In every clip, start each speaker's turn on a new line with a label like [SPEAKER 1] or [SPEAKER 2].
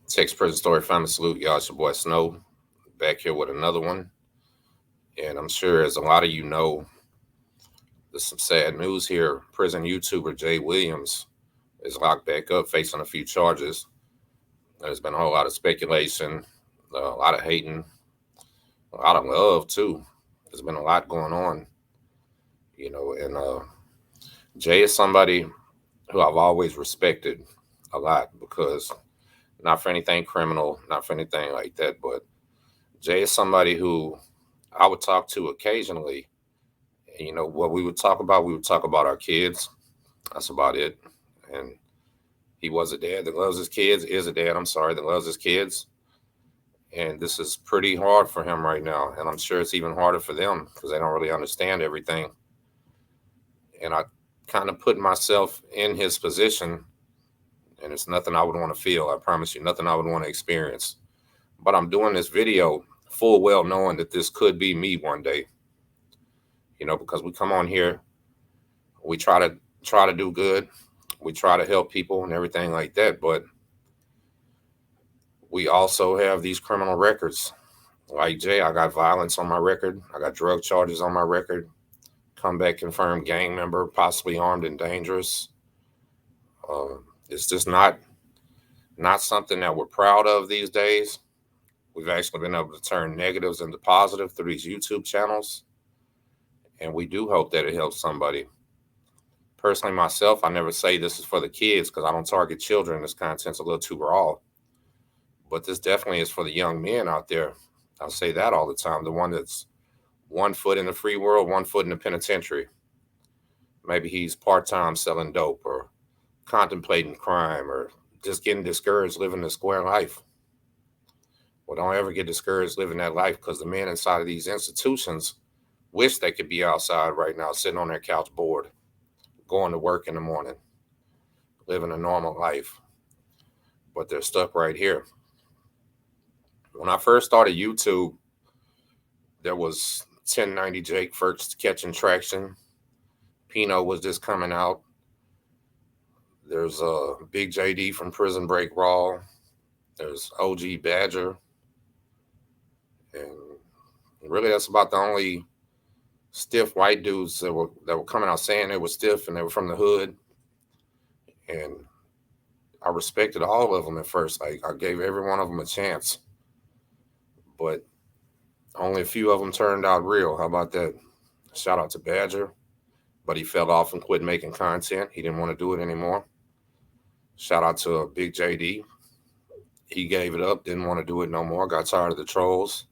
[SPEAKER 1] Text Prison Story Family Salute. Y'all, it's your boy Snow back here with another one. And I'm sure, as a lot of you know, there's some sad news here. Prison YouTuber Jay Williams is locked back up facing a few charges. There's been a whole lot of speculation, a lot of hating, a lot of love, too. There's been a lot going on, and Jay is somebody who I've always respected a lot because not for anything criminal, not for anything like that, but Jay is somebody who I would talk to occasionally. And, what we would talk about our kids. That's about it. And he was a dad that loves his kids, is a dad, I'm sorry, that loves his kids. And this is pretty hard for him right now. And I'm sure it's even harder for them because they don't really understand everything. And I kind of put myself in his position, and it's nothing I would want to feel. I promise you, nothing I would want to experience. But I'm doing this video full well knowing that this could be me one day. Because we come on here, we try to do good, we try to help people and everything like that, but we also have these criminal records. Like Jay, I got violence on my record, I got drug charges on my record, comeback confirmed gang member, possibly armed and dangerous. It's just not something that we're proud of these days. We've actually been able to turn negatives into positive through these YouTube channels. And we do hope that it helps somebody. Personally, myself, I never say this is for the kids because I don't target children. This content's a little too raw. But this definitely is for the young men out there. I say that all the time. The one that's 1 foot in the free world, 1 foot in the penitentiary. Maybe he's part-time selling dope or contemplating crime or just getting discouraged living the square life. Well, don't ever get discouraged living that life because the men inside of these institutions wish they could be outside right now, sitting on their couch bored, going to work in the morning, living a normal life. But they're stuck right here. When I first started YouTube, there was 1090 Jake first catching traction. Pino was just coming out. There's Big JD from Prison Break Raw. There's OG Badger. And really, that's about the only stiff white dudes that were coming out saying they were stiff and they were from the hood. And I respected all of them at first. Like, I gave every one of them a chance. But only a few of them turned out real. How about that? Shout out to Badger. But he fell off and quit making content. He didn't want to do it anymore. Shout out to Big JD. He gave it up, didn't want to do it no more. Got tired of the trolls.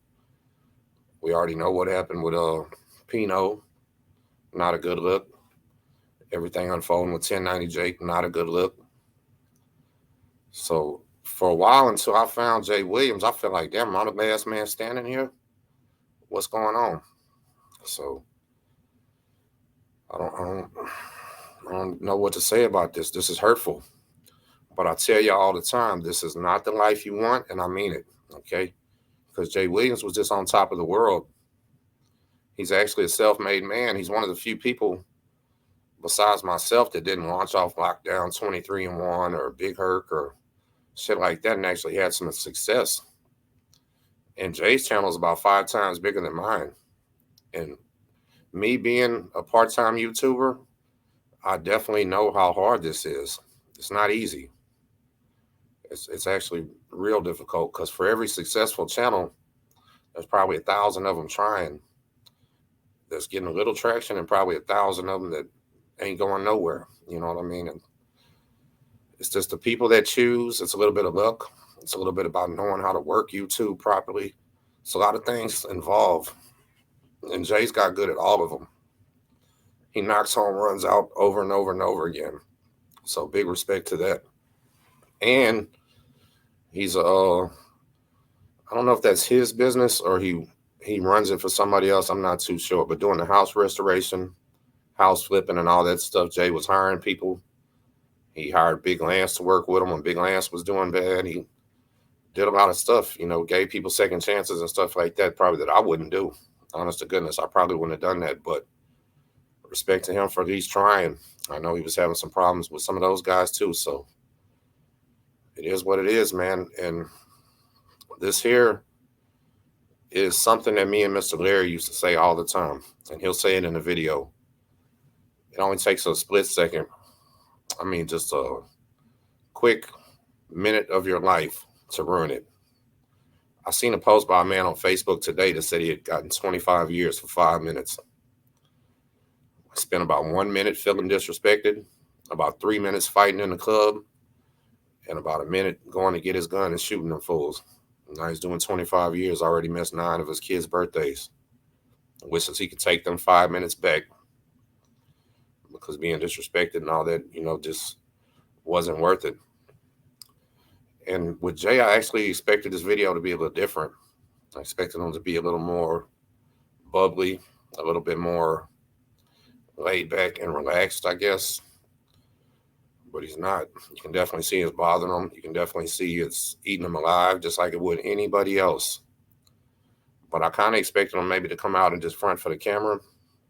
[SPEAKER 1] We already know what happened with Pino. Not a good look. Everything unfolding with 1090 Jake, not a good look. So for a while until I found Jay Williams, I felt like, damn, I'm the last man standing here. What's going on? So I don't know what to say about this. This is hurtful. But I tell you all the time, this is not the life you want, and I mean it, okay? Because Jay Williams was just on top of the world. He's actually a self-made man. He's one of the few people besides myself that didn't launch off Lockdown 23-1 or Big Herc or shit like that and actually had some success. And Jay's channel is about 5 times bigger than mine. And me being a part-time YouTuber, I definitely know how hard this is. It's not easy. It's actually real difficult because for every successful channel, there's probably 1,000 of them trying. That's getting a little traction and probably 1,000 of them that ain't going nowhere. You know what I mean? And it's just the people that choose. It's a little bit of luck. It's a little bit about knowing how to work YouTube properly. It's a lot of things involved. And Jay's got good at all of them. He knocks home runs out over and over and over again. So big respect to that. And he's I don't know if that's his business or he runs it for somebody else. I'm not too sure. But doing the house restoration, house flipping, and all that stuff, Jay was hiring people. He hired Big Lance to work with him when Big Lance was doing bad. He did a lot of stuff, gave people second chances and stuff like that, probably that I wouldn't do. Honest to goodness, I probably wouldn't have done that. But respect to him for at least trying. I know he was having some problems with some of those guys too. So it is what it is, man. And this here is something that me and Mr. Larry used to say all the time, and he'll say it in the video. It only takes a split second. I mean, just a quick minute of your life to ruin it. I seen a post by a man on Facebook today that said he had gotten 25 years for 5 minutes. I spent about 1 minute feeling disrespected, about 3 minutes fighting in the club, and about a minute going to get his gun and shooting them fools. Now he's doing 25 years, already missed 9 of his kids' birthdays. Wishes he could take them 5 minutes back because being disrespected and all that, just wasn't worth it. And with Jay, I actually expected this video to be a little different. I expected him to be a little more bubbly, a little bit more laid back and relaxed, I guess. But he's not. You can definitely see it's bothering him. You can definitely see it's eating him alive, just like it would anybody else. But I kind of expected him maybe to come out and just front for the camera,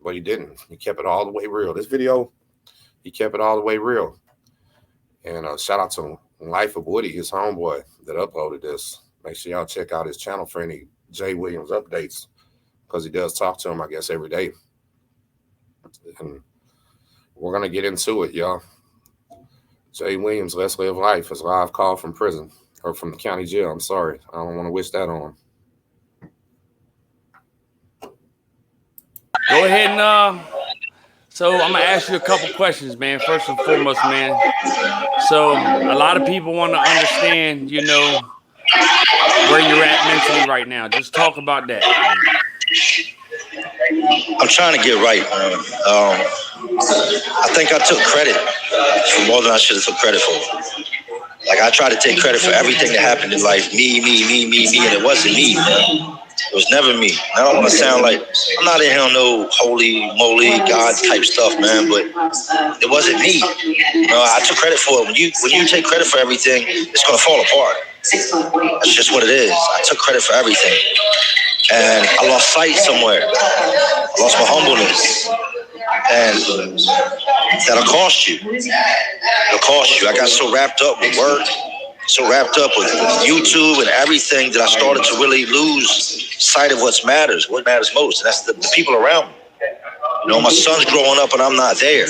[SPEAKER 1] but he didn't. He kept it all the way real. This video, he kept it all the way real. And shout out to Life of Woody, his homeboy, that uploaded this. Make sure y'all check out his channel for any Jay Williams updates, because he does talk to him, I guess, every day. And we're going to get into it, y'all. Jay Williams, Let's Live Life, is live call from prison, or from the county jail. I'm sorry. I don't want to wish that on him.
[SPEAKER 2] Go ahead and so I'm gonna ask you a couple questions, man. First and foremost, man. So a lot of people want to understand, where you're at mentally right now. Just talk about that.
[SPEAKER 3] I'm trying to get right, man. I think I took credit for more than I should have took credit for. Like, I tried to take credit for everything that happened in life. Me, and it wasn't me, man. It was never me. I don't want to sound like I'm not in here on no holy moly God type stuff, man. But it wasn't me. I took credit for it. When you take credit for everything, it's gonna fall apart. That's just what it is. I took credit for everything, and I lost sight somewhere. I lost my humbleness, and that'll cost you. It'll cost you. I got so wrapped up with work, so wrapped up with YouTube and everything, that I started to really lose sight of what matters most, and that's the people around me. My son's growing up and I'm not there.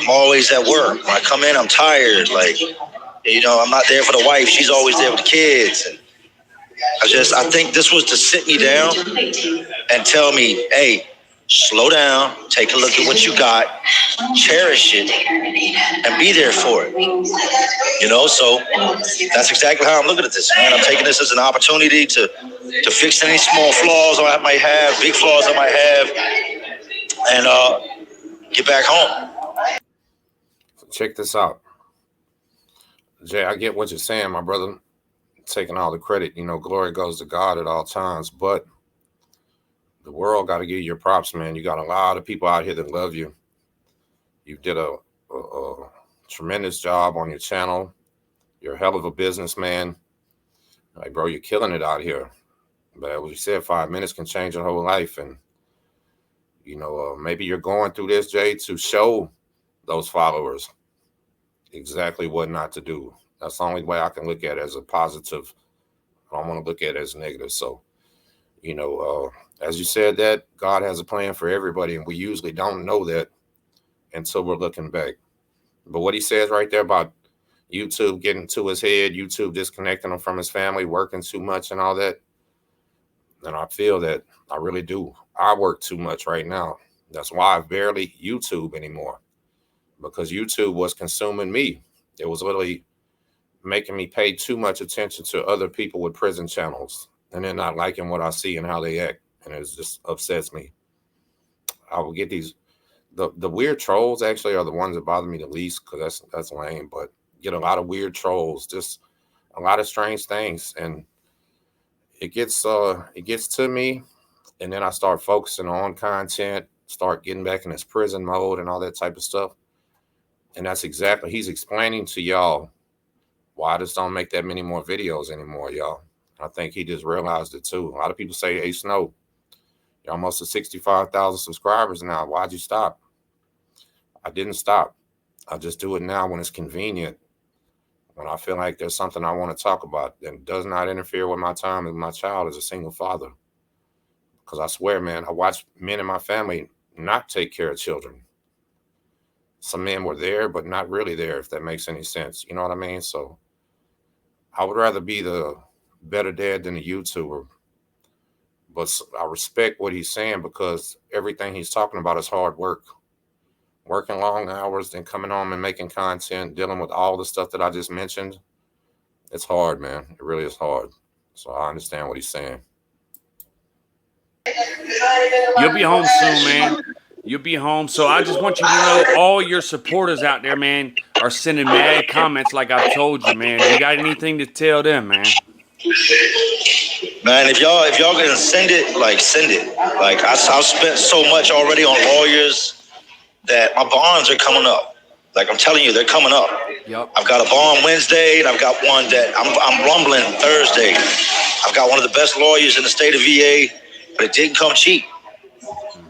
[SPEAKER 3] I'm always at work. When I come in, I'm tired. I'm not there for the wife. She's always there with the kids. And I think this was to sit me down and tell me, hey, slow down, take a look at what you got, cherish it, and be there for it. So that's exactly how I'm looking at this, man. I'm taking this as an opportunity to fix any small flaws I might have, big flaws I might have, and get back home.
[SPEAKER 1] Check this out. Jay, I get what you're saying, my brother. Taking all the credit, glory goes to God at all times, but the world got to give you your props, man. You got a lot of people out here that love you. You did a tremendous job on your channel. You're a hell of a businessman. Like, bro, you're killing it out here. But as you said, 5 minutes can change your whole life. And, maybe you're going through this, Jay, to show those followers exactly what not to do. That's the only way I can look at it as a positive. I don't want to look at it as negative. So, as you said, that God has a plan for everybody, and we usually don't know that until we're looking back. But what he says right there about YouTube getting to his head, YouTube disconnecting him from his family, working too much and all that, and I feel that I really do. I work too much right now. That's why I barely YouTube anymore, because YouTube was consuming me. It was literally making me pay too much attention to other people with prison channels, and then not liking what I see and how they act. And it just upsets me. I will get these, the weird trolls actually are the ones that bother me the least, because that's lame. But get a lot of weird trolls, just a lot of strange things, and it gets to me. And then I start focusing on content, start getting back in this prison mode and all that type of stuff. And that's exactly, he's explaining to y'all why I just don't make that many more videos anymore, y'all. I think he just realized it too. A lot of people say, hey, Snow, you're almost at 65,000 subscribers now. Why'd you stop? I didn't stop. I just do it now when it's convenient, when I feel like there's something I want to talk about that does not interfere with my time with my child as a single father. Because I swear, man, I watched men in my family not take care of children. Some men were there, but not really there, if that makes any sense. You know what I mean? So I would rather be the better dad than a YouTuber. But I respect what he's saying because everything he's talking about is hard work. Working long hours, then coming home and making content, dealing with all the stuff that I just mentioned. It's hard, man. It really is hard. So I understand what he's saying.
[SPEAKER 2] You'll be home soon, man. You'll be home. So I just want you to know all your supporters out there, man, are sending mad comments like I've told you, man. You got anything to tell them, man?
[SPEAKER 3] Man, if y'all gonna send it, like send it. Like I've spent so much already on lawyers that my bonds are coming up. Like I'm telling you, they're coming up.
[SPEAKER 2] Yep.
[SPEAKER 3] I've got a bond Wednesday, and I've got one that I'm rumbling Thursday. I've got one of the best lawyers in the state of VA, but it didn't come cheap.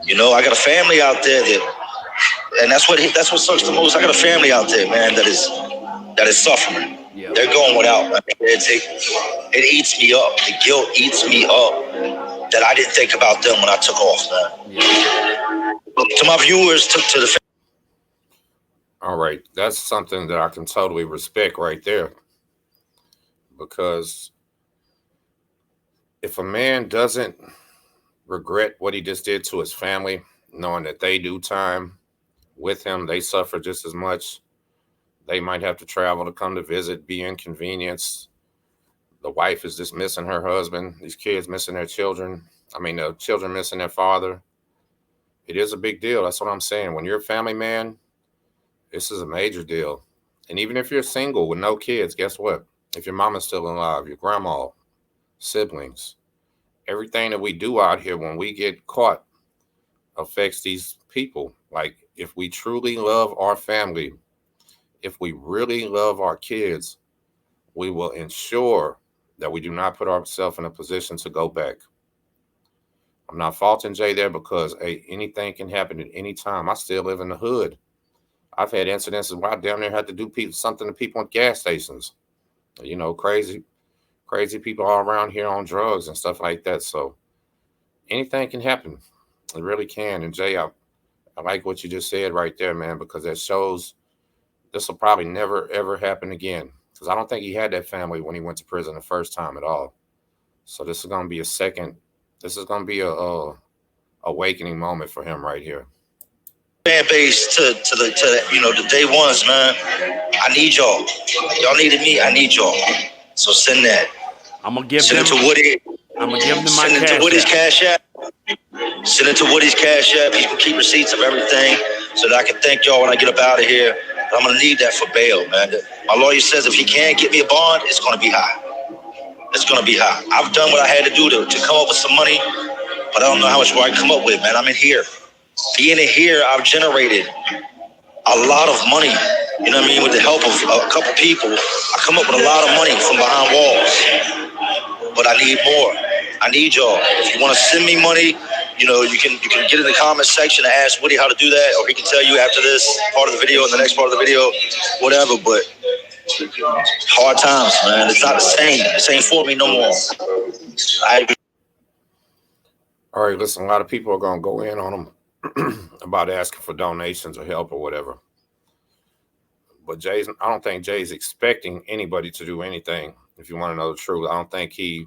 [SPEAKER 3] You know, I got a family out there and that's what sucks the most. I got a family out there, man, that is suffering.
[SPEAKER 2] Yep.
[SPEAKER 3] They're going without. It eats me up. The guilt eats me up that I didn't think about them when I took off, man. Yep. To my viewers, to the.
[SPEAKER 1] All right, that's something that I can totally respect right there. Because if a man doesn't regret what he just did to his family, knowing that they do time with him, they suffer just as much. They might have to travel to come to visit, be inconvenienced. The wife is just missing her husband. These kids missing their children. I mean, the children missing their father. It is a big deal. That's what I'm saying. When you're a family man, this is a major deal. And even if you're single with no kids, guess what? If your mama's still alive, your grandma, siblings, everything that we do out here when we get caught affects these people. Like if we truly love our family, if we really love our kids, we will ensure that we do not put ourselves in a position to go back. I'm not faulting Jay there because hey, anything can happen at any time. I still live in the hood. I've had incidences where I damn near had to do something to people at gas stations. You know, crazy people all around here on drugs and stuff like that. So anything can happen. It really can. And Jay, I like what you just said right there, man, because that shows this will probably never, ever happen again. Because I don't think he had that family when he went to prison the first time at all. So this is going to be this is going to be a awakening moment for him right here.
[SPEAKER 3] Fan base to the day ones, man. I need y'all. Y'all needed me. I need y'all. So send that.
[SPEAKER 2] I'm gonna give
[SPEAKER 3] send
[SPEAKER 2] them.
[SPEAKER 3] It to Woody.
[SPEAKER 2] I'm gonna give them my
[SPEAKER 3] send it to Woody's cash app. Send it to Woody's cash app. He can keep receipts of everything so that I can thank y'all when I get up out of here. But I'm gonna need that for bail, man. My lawyer says if he can't get me a bond, it's gonna be high. It's gonna be high. I've done what I had to do to come up with some money, but I don't know how much more I can come up with, man. I'm in here. Being in here, I've generated a lot of money. You know what I mean? With the help of a couple people, I come up with a lot of money from behind walls. But I need more. I need y'all. If you want to send me money, you can get in the comment section and ask Woody how to do that, or he can tell you after this part of the video and the next part of the video, whatever. But hard times, man. It's not the same. This ain't for me no more.
[SPEAKER 1] All right, listen, a lot of people are going to go in on him about asking for donations or help or whatever. But I don't think Jay's expecting anybody to do anything. If you want to know the truth, I don't think he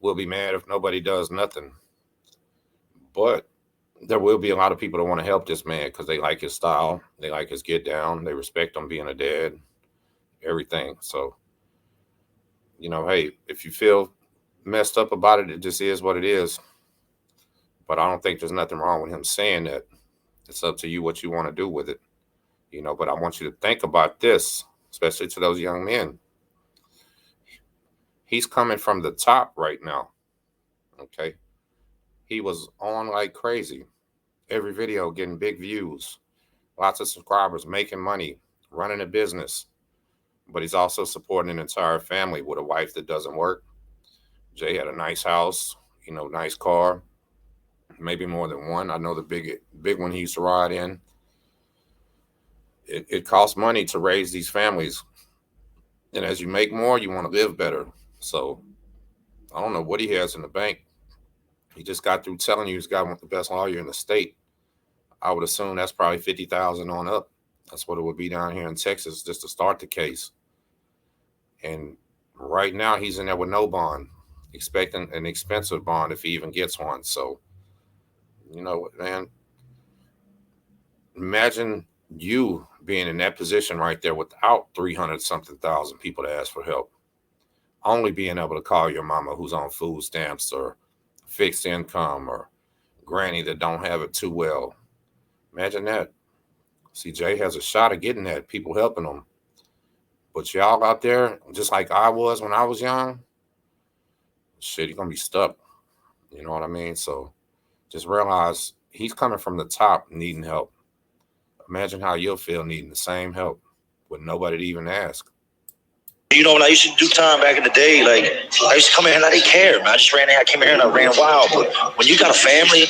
[SPEAKER 1] will be mad if nobody does nothing. But there will be a lot of people that want to help this man because they like his style. They like his get down. They respect him being a dad, everything. So, hey, if you feel messed up about it, it just is what it is. But I don't think there's nothing wrong with him saying that. It's up to you what you want to do with it. But I want you to think about this, especially to those young men. He's coming from the top right now. Okay. He was on like crazy. Every video getting big views, lots of subscribers, making money, running a business. But he's also supporting an entire family with a wife that doesn't work. Jay had a nice house, nice car. Maybe more than one. I know the big one he used to ride in. It costs money to raise these families. And as you make more, you want to live better. So I don't know what he has in the bank. He just got through telling you he's got the best lawyer in the state. I would assume that's probably 50,000 on up. That's what it would be down here in Texas just to start the case. And right now he's in there with no bond, expecting an expensive bond if he even gets one. So, you know what, man? Imagine you being in that position right there without 300 something thousand people to ask for help. Only being able to call your mama who's on food stamps or fixed income or granny that don't have it too well. Imagine that. See, Jay has a shot at getting that, people helping him. But y'all out there, just like I was when I was young, shit, you're going to be stuck. You know what I mean? So just realize he's coming from the top needing help. Imagine how you'll feel needing the same help with nobody to even ask.
[SPEAKER 3] You know, when I used to do time back in the day, like, I used to come in here and I didn't care, man. I just ran in, I came in here and I ran wild. But when you got a family,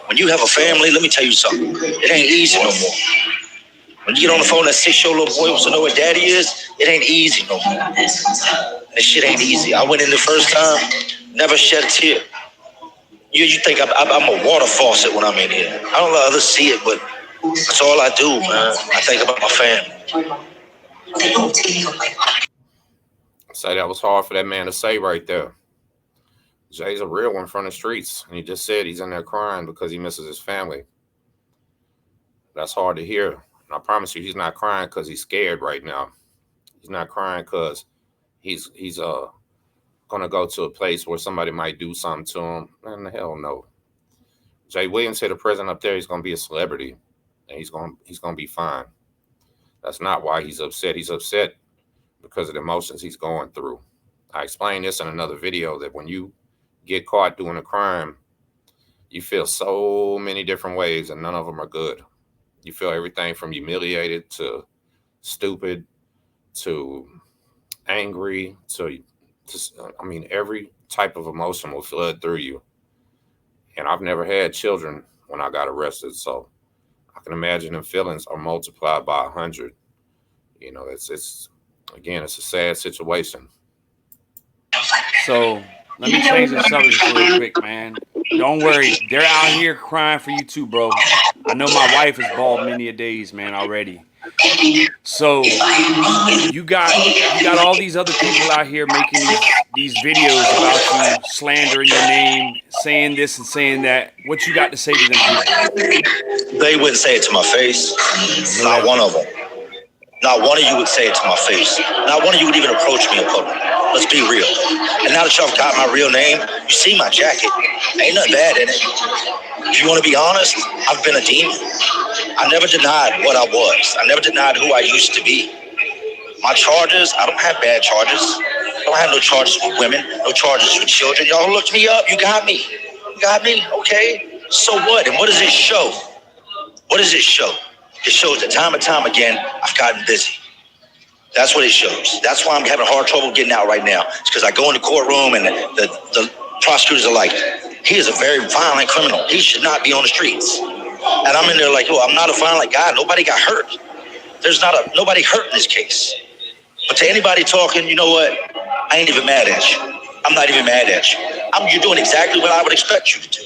[SPEAKER 3] when you have a family, let me tell you something. It ain't easy no more. When you get on the phone, that 6-year-old little boy wants to know where daddy is, it ain't easy no more. That shit ain't easy. I went in the first time, never shed a tear. You think I'm a water faucet when I'm in here. I don't let others see it, but that's all I do, man. I think about my family.
[SPEAKER 1] Say that was hard for that man to say right there. Jay's a real one from the streets. And he just said he's in there crying because he misses his family. That's hard to hear. And I promise you, he's not crying because he's scared right now. He's not crying because he's gonna go to a place where somebody might do something to him. Man, the hell no. Jay Williams said the president up there, he's gonna be a celebrity and he's gonna be fine. That's not why he's upset. He's upset because of the emotions he's going through. I explained this in another video that when you get caught doing a crime, you feel so many different ways and none of them are good. You feel everything from humiliated to stupid to angry to every type of emotion will flood through you. And I've never had children when I got arrested, so I can imagine the feelings are multiplied by 100. You know, it's a sad situation.
[SPEAKER 2] So let me change the subject real quick, man. Don't worry, they're out here crying for you too, bro. I know my wife has bawled many a days, man, already. So you got all these other people out here making these videos about you, slandering your name, saying this and saying that. What you got to say to them people?
[SPEAKER 3] They wouldn't say it to my face. Not one of them. Not one of you would say it to my face. Not one of you would even approach me in public. Let's be real. And now that y'all got my real name, you see my jacket. Ain't nothing bad in it. If you want to be honest, I've been a demon. I never denied what I was. I never denied who I used to be. My charges, I don't have bad charges. I don't have no charges with women, no charges with children. Y'all looked me up. You got me. You got me? Okay. So what? And what does it show? What does it show? It shows that time and time again, I've gotten busy. That's what it shows. That's why I'm having hard trouble getting out right now. It's because I go in the courtroom and the prosecutors are like, he is a very violent criminal. He should not be on the streets. And I'm in there like, I'm not a violent guy. Nobody got hurt. There's nobody hurt in this case. But to anybody talking, you know what? I ain't even mad at you. I'm not even mad at you. You're doing exactly what I would expect you to do.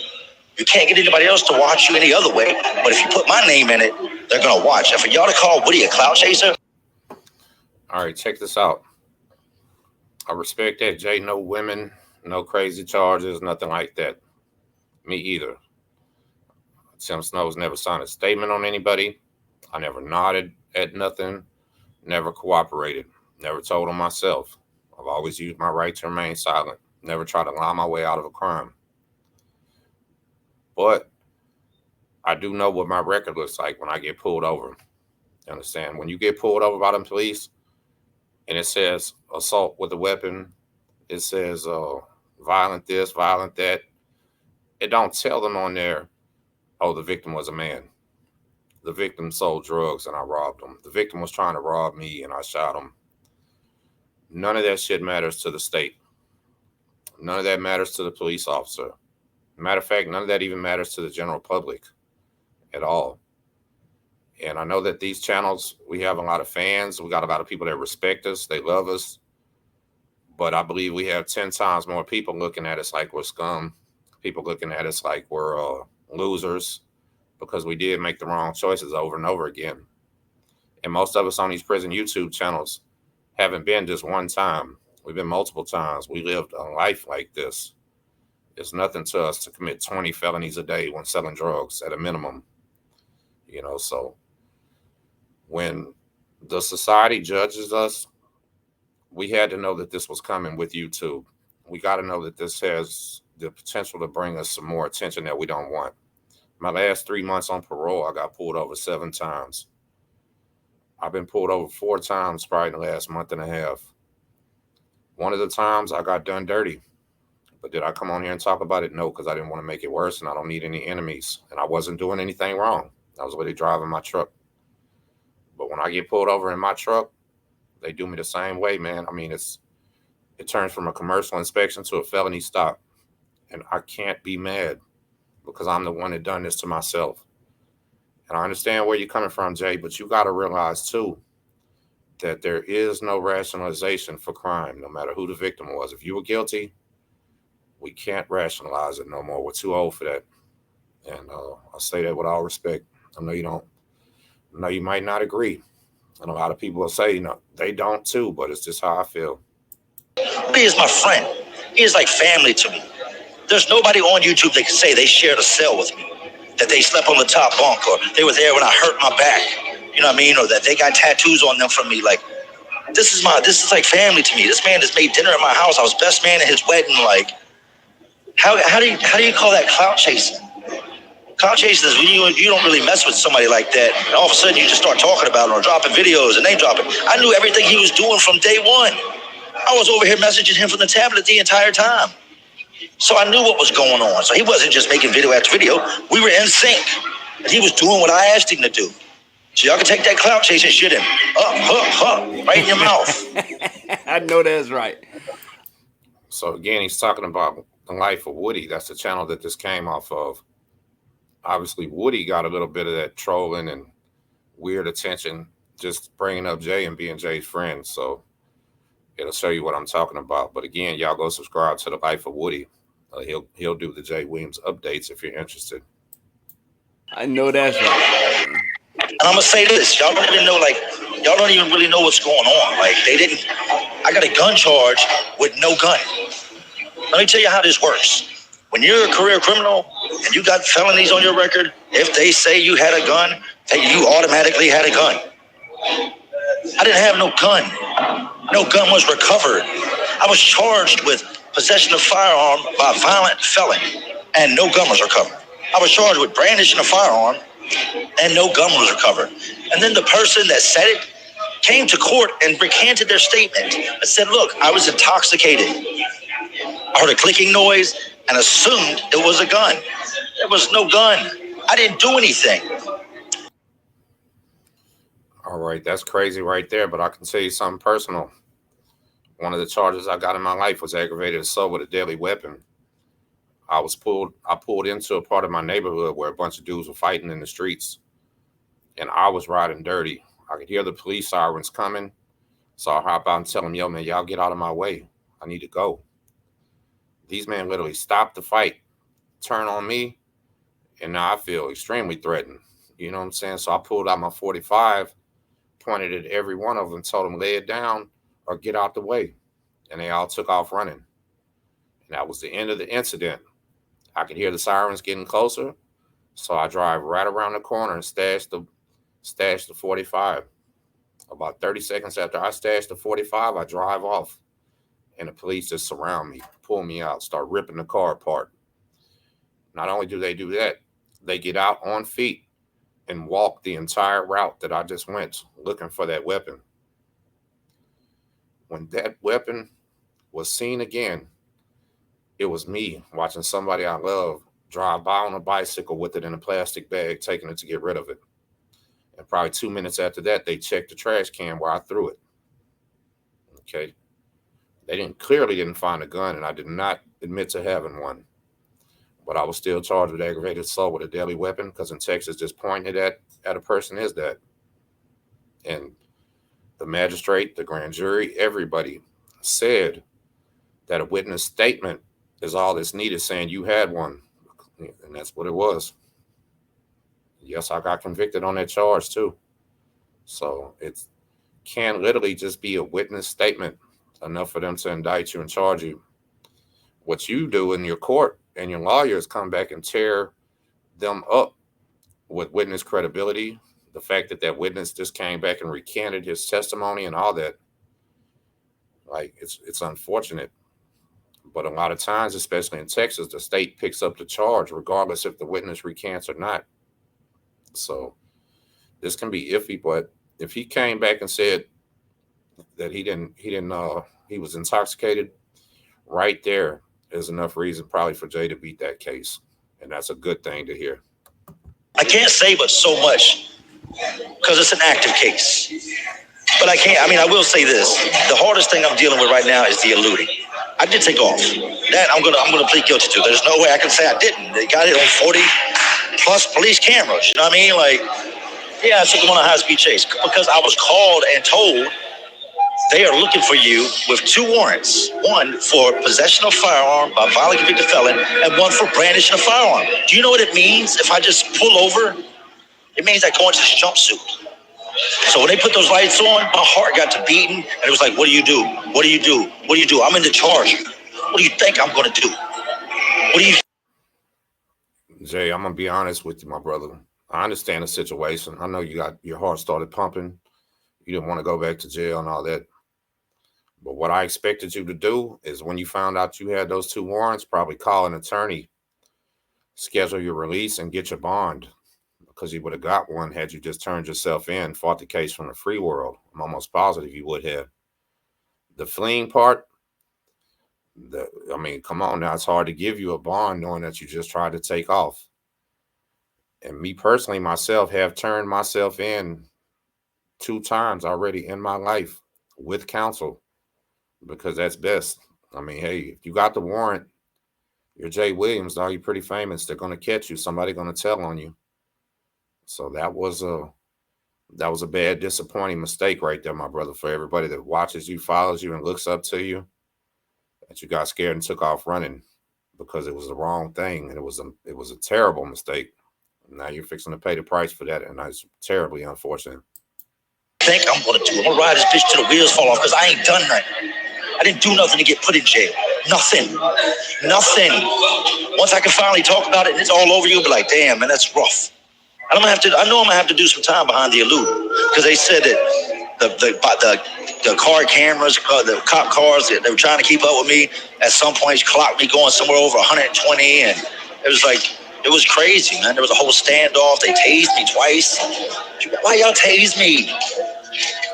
[SPEAKER 3] You can't get anybody else to watch you any other way. But if you put my name in it, they're going to watch. And for y'all to call Woody a clout chaser.
[SPEAKER 1] All right, check this out. I respect that, Jay. No women, no crazy charges, nothing like that. Me either. Tim Snow's never signed a statement on anybody. I never nodded at nothing. Never cooperated. Never told on myself. I've always used my right to remain silent. Never tried to lie my way out of a crime. But I do know what my record looks like when I get pulled over. You understand? When you get pulled over by them police and it says assault with a weapon, it says violent this, violent that, it don't tell them on there, oh, the victim was a man. The victim sold drugs and I robbed him. The victim was trying to rob me and I shot him. None of that shit matters to the state. None of that matters to the police officer. Matter of fact, none of that even matters to the general public at all. And I know that these channels, we have a lot of fans. We got a lot of people that respect us. They love us. But I believe we have 10 times more people looking at us like we're scum. People looking at us like we're losers because we did make the wrong choices over and over again. And most of us on these prison YouTube channels haven't been just one time. We've been multiple times. We lived a life like this. It's nothing to us to commit 20 felonies a day when selling drugs at a minimum. So when the society judges us, we had to know that this was coming with YouTube. We got to know that this has the potential to bring us some more attention that we don't want. My last 3 months on parole, I got pulled over 7 times. I've been pulled over 4 times probably in the last month and a half. One of the times I got done dirty. But did I come on here and talk about it? No, because I didn't want to make it worse, and I don't need any enemies. And I wasn't doing anything wrong. I was really driving my truck. But when I get pulled over in my truck, they do me the same way, man. I mean, it turns from a commercial inspection to a felony stop. And I can't be mad because I'm the one that done this to myself. And I understand where you're coming from, Jay, but you got to realize, too, that there is no rationalization for crime, no matter who the victim was. If you were guilty, we can't rationalize it no more. We're too old for that. And I say that with all respect. I know you don't. I know you might not agree. And a lot of people will say, they don't too, but it's just how I feel.
[SPEAKER 3] He is my friend. He is like family to me. There's nobody on YouTube that can say they shared a cell with me, that they slept on the top bunk, or they were there when I hurt my back. You know what I mean? Or that they got tattoos on them from me. Like, this is like family to me. This man has made dinner at my house. I was best man at his wedding. Like, how do you call that clout chasing? Clout chasing is when you don't really mess with somebody like that, and all of a sudden you just start talking about it or dropping videos and name dropping. I knew everything he was doing from day one. I was over here messaging him from the tablet the entire time. So I knew what was going on. So he wasn't just making video after video. We were in sync. And he was doing what I asked him to do. So y'all can take that clout chasing shit and right in your mouth.
[SPEAKER 2] I know that's right.
[SPEAKER 1] So again, he's talking about the life of Woody. That's the channel that this came off of. Obviously, Woody got a little bit of that trolling and weird attention, just bringing up Jay and being Jay's friend. So it'll show you what I'm talking about. But again, y'all go subscribe to the Life of Woody. He'll do the Jay Williams updates if you're interested.
[SPEAKER 2] I know that's right.
[SPEAKER 3] And I'm gonna say this: y'all don't even really know what's going on. Like, I got a gun charge with no gun. Let me tell you how this works. When you're a career criminal and you got felonies on your record, if they say you had a gun, then you automatically had a gun. I didn't have no gun. No gun was recovered. I was charged with possession of firearm by a violent felon, and no gun was recovered. I was charged with brandishing a firearm, and no gun was recovered. And then the person that said it came to court and recanted their statement and said, look, I was intoxicated. I heard a clicking noise and assumed it was a gun. There was no gun. I didn't do anything.
[SPEAKER 1] All right, that's crazy right there, but I can tell you something personal. One of the charges I got in my life was aggravated assault with a deadly weapon. I pulled into a part of my neighborhood where a bunch of dudes were fighting in the streets, and I was riding dirty. I could hear the police sirens coming, so I hop out and tell them, yo, man, y'all get out of my way. I need to go. These men literally stopped the fight, turn on me, and now I feel extremely threatened. You know what I'm saying? So I pulled out my 45, pointed at every one of them, told them lay it down or get out the way. And they all took off running. And that was the end of the incident. I could hear the sirens getting closer, so I drive right around the corner and stash the 45. About 30 seconds after I stash the 45, I drive off, and the police just surround me, pull me out, start ripping the car apart. Not only do they do that, they get out on feet and walk the entire route that I just went looking for that weapon. When that weapon was seen again, it was me watching somebody I love drive by on a bicycle with it in a plastic bag, taking it to get rid of it. And probably 2 minutes after that, they checked the trash can where I threw it. Okay. They clearly didn't find a gun, and I did not admit to having one. but I was still charged with aggravated assault with a deadly weapon because in Texas, just pointing it at a person is that. And the magistrate, the grand jury, everybody said that a witness statement is all that's needed, saying you had one. And that's what it was. Yes, I got convicted on that charge too. So it can literally just be a witness statement enough for them to indict you and charge you. What you do in your court and your lawyers come back and tear them up with witness credibility. The fact that that witness just came back and recanted his testimony and all that, like it's unfortunate. But a lot of times, especially in Texas, the state picks up the charge regardless if the witness recants or not. So this can be iffy, but if he came back and said that he was intoxicated, right there is enough reason probably for Jay to beat that case. And that's a good thing to hear.
[SPEAKER 3] I can't say but so much because it's an active case. But I will say this. The hardest thing I'm dealing with right now is the eluding. I did take off. That I'm gonna plead guilty to. There's no way I can say I didn't. They got it on 40 plus police cameras. You know what I mean? Like, yeah, I took them on a high-speed chase because I was called and told they are looking for you with 2 warrants. One for possession of firearm by violent convicted felon, and one for brandishing a firearm. Do you know what it means if I just pull over? It means I go into this jumpsuit. So when they put those lights on, my heart got to beating, and it was like, what do you do? What do you do? What do you do? I'm in the charge. What do you think I'm going to do? What do you...
[SPEAKER 1] Jay, I'm going to be honest with you, my brother. I understand the situation. I know you got your heart started pumping. You didn't want to go back to jail and all that. But what I expected you to do is when you found out you had those 2 warrants, probably call an attorney, schedule your release, and get your bond. Because you would have got one had you just turned yourself in, fought the case from the free world. I'm almost positive you would have. The fleeing part, come on now. It's hard to give you a bond knowing that you just tried to take off. And me personally, myself, have turned myself in 2 times already in my life with counsel because that's best. I mean, hey, if you got the warrant, you're Jay Williams, dog, you're pretty famous. They're going to catch you. Somebody going to tell on you. So that was a bad, disappointing mistake right there, my brother, for everybody that watches you, follows you, and looks up to you, that you got scared and took off running because it was the wrong thing. And it was a terrible mistake. Now you're fixing to pay the price for that, and that's terribly unfortunate.
[SPEAKER 3] I think I'm going to do? I'm going to ride this bitch till the wheels fall off because I ain't done nothing. I didn't do nothing to get put in jail. Nothing. Once I can finally talk about it and it's all over, you'll be like, damn, man, that's rough. And I know I'm gonna have to do some time behind the elude because they said that the car cameras, the cop cars, they were trying to keep up with me. At some points, clocked me going somewhere over 120, and it was crazy, man. There was a whole standoff. They tased me twice. Why y'all tase me?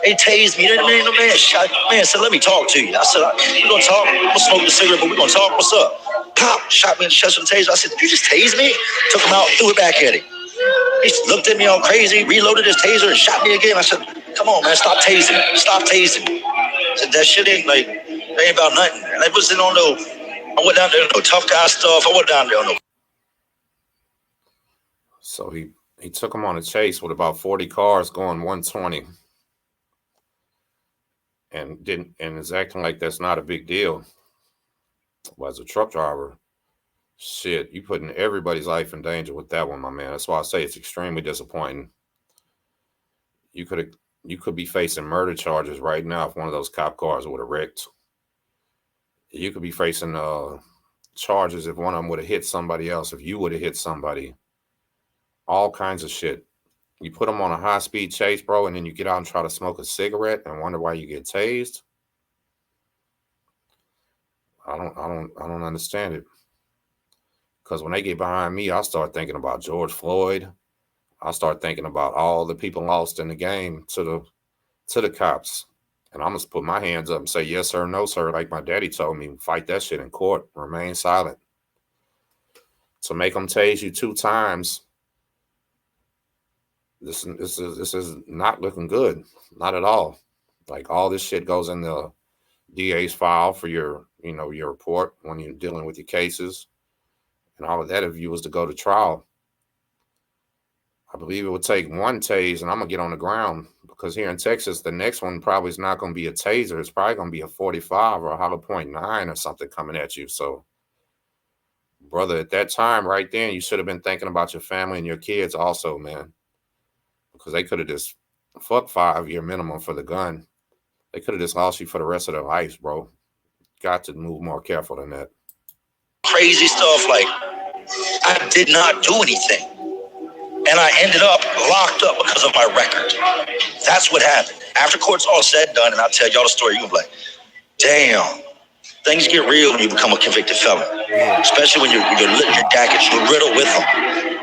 [SPEAKER 3] They tased me. Man said, let me talk to you. I said, we're gonna talk. I'm gonna smoke the cigarette, but we're gonna talk. What's up? Pop, shot me in the chest with a taser. I said, did you just tase me? Took him out, threw it back at him. He looked at me all crazy, reloaded his taser, and shot me again. I said, come on, man, stop tasing me. Stop tasing me. I said, that shit ain't about nothing. And I wasn't on I went down there no tough guy stuff. I went down there on no.
[SPEAKER 1] So he took him on a chase with about 40 cars going 120. And is acting like that's not a big deal. Well, as a truck driver, shit, you putting everybody's life in danger with that one, my man. That's why I say it's extremely disappointing. You could be facing murder charges right now if one of those cop cars would have wrecked. You could be facing charges if one of them would have hit somebody else, if you would have hit somebody. All kinds of shit. You put them on a high-speed chase, bro, and then you get out and try to smoke a cigarette and wonder why you get tased. I don't understand it. Because when they get behind me, I start thinking about George Floyd. I start thinking about all the people lost in the game to the cops. And I'm going to put my hands up and say, yes, sir, no, sir. Like my daddy told me, fight that shit in court. Remain silent. To make them tase you 2 times, this is not looking good. Not at all. Like all this shit goes in the DA's file for your report when you're dealing with your cases. and all of that, if you was to go to trial, I believe it would take one tase, and I'm gonna get on the ground, because here in Texas, the next one probably is not gonna be a taser. It's probably gonna be a 45 or a hollow point 9 or something coming at you. So, brother, at that time, right then, you should have been thinking about your family and your kids also, man, because they could have just fuck 5-year minimum for the gun. They could have just lost you for the rest of their lives, bro. Got to move more careful than that.
[SPEAKER 3] Crazy stuff like I did not do anything. And I ended up locked up because of my record. That's what happened. After court's all said and done, and I'll tell y'all the story, you're gonna be like, damn, things get real when you become a convicted felon. Especially when your jacket's riddled with them.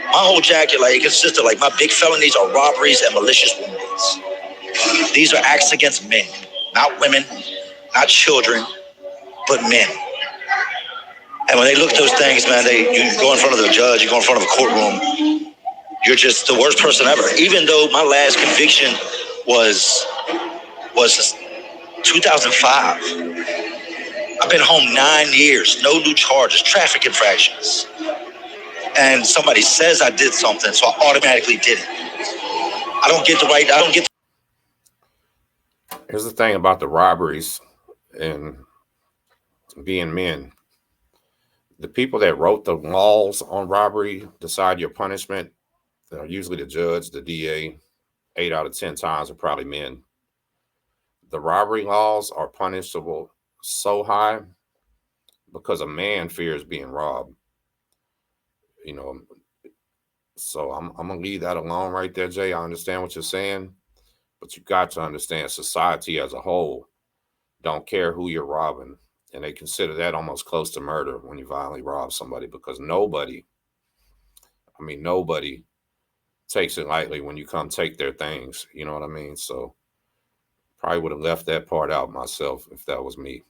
[SPEAKER 3] My whole jacket, like, it consists of, like, my big felonies are robberies and malicious wounds. These are acts against men, not women, not children, but men. And when they look at those things, man, you go in front of the judge, you go in front of a courtroom, you're just the worst person ever. Even though my last conviction was 2005. I've been home 9 years, no new charges, traffic infractions. And somebody says I did something, so I automatically did it. I don't get
[SPEAKER 1] Here's the thing about the robberies and being men. The people that wrote the laws on robbery decide your punishment. Usually the judge, the DA, 8 out of 10 times are probably men. The robbery laws are punishable so high because a man fears being robbed. You know, so I'm gonna leave that alone right there, Jay. I understand what you're saying, but you got to understand society as a whole don't care who you're robbing, and they consider that almost close to murder when you violently rob somebody, because nobody takes it lightly when you come take their things. You know what I mean? So probably would have left that part out myself if that was me.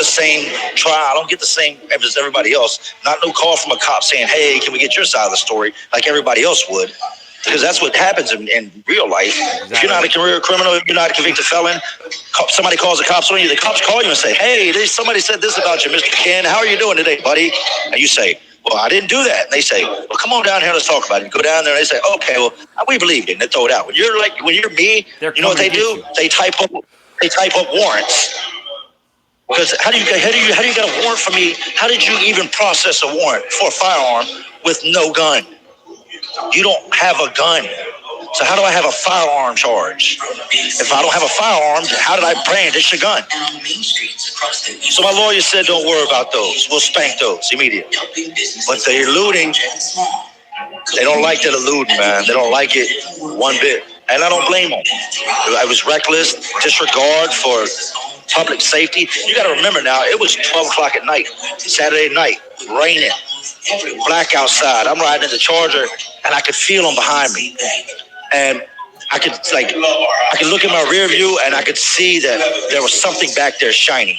[SPEAKER 3] the same trial. I don't get the same as everybody else. Not no call from a cop saying, hey, can we get your side of the story like everybody else would? Because that's what happens in real life. Exactly. If you're not a career criminal, if you're not a convicted felon, somebody calls the cops on you, the cops call you and say, hey, somebody said this about you, Mr. Ken. How are you doing today, buddy? And you say, well, I didn't do that. And they say, well, come on down here, let's talk about it. You go down there and they say, okay, well, we believe it. And they throw it out. When you're me, you know what they do? They type up warrants. Because how do you get a warrant for me? How did you even process a warrant for a firearm with no gun? You don't have a gun. So how do I have a firearm charge? If I don't have a firearm, how did I brandish a gun? So my lawyer said, don't worry about those. We'll spank those immediately. But the eluding, they don't like that eluding, man. They don't like it one bit. And I don't blame them. I was reckless, disregard for public safety. You got to remember now, it was 12 o'clock at night, Saturday night, raining, black outside. I'm riding in the Charger, and I could feel them behind me. And I could look in my rear view, and I could see that there was something back there shining.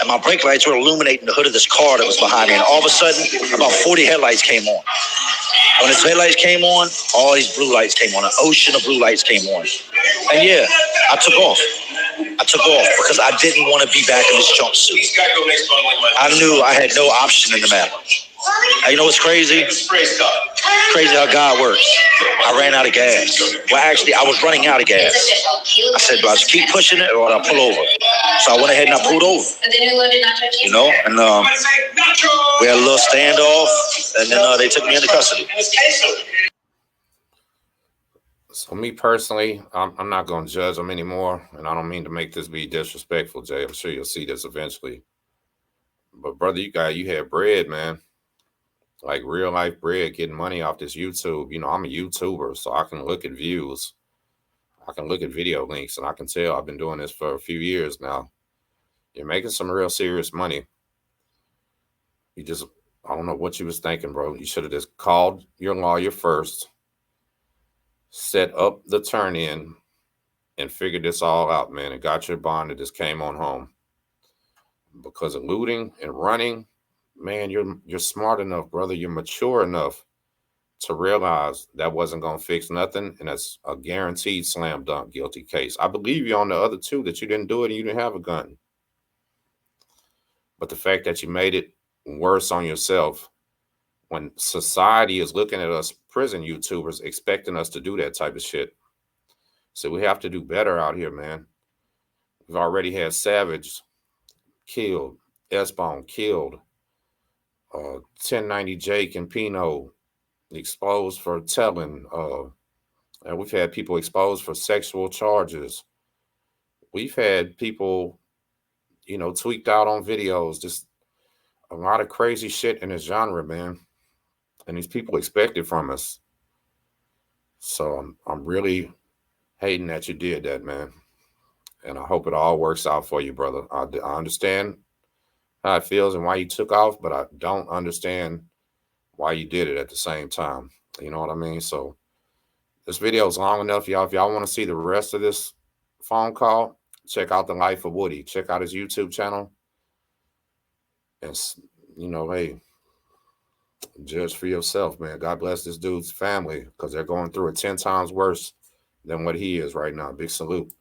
[SPEAKER 3] And my brake lights were illuminating the hood of this car that was behind me. And all of a sudden, about 40 headlights came on. When his headlights came on, all these blue lights came on. An ocean of blue lights came on. And yeah, I took off. Because I didn't want to be back in this jumpsuit. I knew I had no option in the matter. And you know what's crazy? Crazy how God works. I ran out of gas. Well, actually, I was running out of gas. I said, do I just keep pushing it or do I pull over? So I went ahead and I pulled over. You know, and we had a little standoff, and then they took me into custody.
[SPEAKER 1] So me personally, I'm not going to judge them anymore, and I don't mean to make this be disrespectful, Jay. I'm sure you'll see this eventually. But brother, you had bread, man. Like real life bread, getting money off this YouTube. You know, I'm a YouTuber, so I can look at views. I can look at video links, and I can tell I've been doing this for a few years now. You're making some real serious money. I don't know what you was thinking, bro. You should have just called your lawyer first, set up the turn-in, and figured this all out, man, and got your bond and just came on home. Because of looting and running, man, you're smart enough, brother. You're mature enough to realize that wasn't going to fix nothing, and that's a guaranteed slam dunk guilty case. I believe you on the other two, that you didn't do it and you didn't have a gun. But the fact that you made it worse on yourself when society is looking at us prison YouTubers, expecting us to do that type of shit. So we have to do better out here, man. We've already had Savage killed, S-Bone killed, 1090 Jake and Pino exposed for telling, and we've had people exposed for sexual charges. We've had people, you know, tweaked out on videos, just a lot of crazy shit in this genre, man. And these people expect it from us. So I'm really hating that you did that, man. And I hope it all works out for you, brother. I understand how it feels and why you took off, but I don't understand why you did it at the same time. You know what I mean? So this video is long enough, y'all. If y'all want to see the rest of this phone call, check out The Life of Woody. Check out his YouTube channel. And, you know, hey, judge for yourself, man. God bless this dude's family because they're going through it 10 times worse than what he is right now. Big salute.